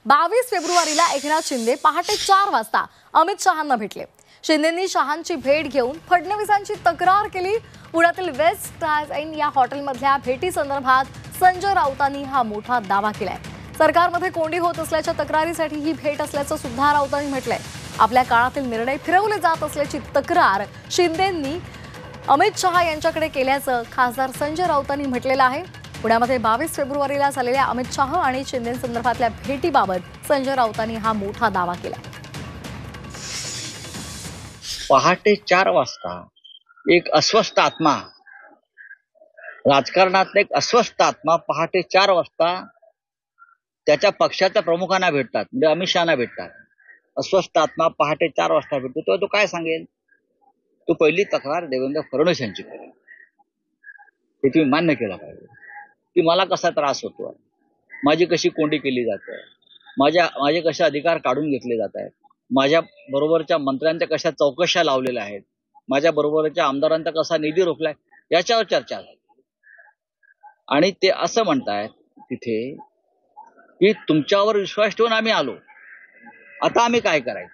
22 फेब्रुवारीला एकनाथ शिंदे पहाटे 4 वाजता अमित शहांना भेटले। शिंदेंनी शहांची भेट घेऊन फडणवीसांची तक्रार केली। पुण्यातील वेस्ट स्टार्स इन या हॉटेलमधल्या भेटीसंदर्भात संजय राऊतांनी हा मोठा दावा केलाय। सरकारमध्ये कोंडी होत असल्याच्या तक्रारीसाठी ही भेट असल्याचं सुद्धा राऊतांनी म्हटलंय। आपल्या काळातील निर्णय फिरवले जात असल्याची तक्रार शिंदेंनी अमित शहा यांच्याकडे केल्याचं खासदार संजय राऊतांनी म्हटलेलं आहे। पुण्यामध्ये 22 फेब्रुवारीला झालेल्या अमित शहा आणि शिंदेंसंदर्भातल्या भेटीबाबत संजय राऊतांनी हा मोठा दावा केला। पहाटे 4 वाजता एक अस्वस्थ आत्मा, राजकारणातला एक अस्वस्थ आत्मा पहाटे 4 वाजता त्याच्या पक्षाच्या प्रमुखांना भेटतात, म्हणजे अमित शहांना भेटतात। अस्वस्थ आत्मा पहाटे 4 वाजता भेटतो, तो काय सांगेल? तो पहिली तक्रार देवेंद्र फडणवीस यांची करेल। हे तुम्ही मान्य केलं पाहिजे की मला कसा त्रास होतो, माझी कशी कोंडी केली जाते, माझे कसे अधिकार काढून घेतले जात आहेत, माझ्या बरोबरच्या मंत्र्यांच्या कशा चौकशा लावलेल्या आहेत, माझ्या बरोबरच्या आमदारांचा कसा निधी रोखलाय, याच्यावर चर्चा झाली। आणि ते असं म्हणतायत तिथे की तुमच्यावर विश्वास ठेवून आम्ही आलो, आता आम्ही काय करायचं?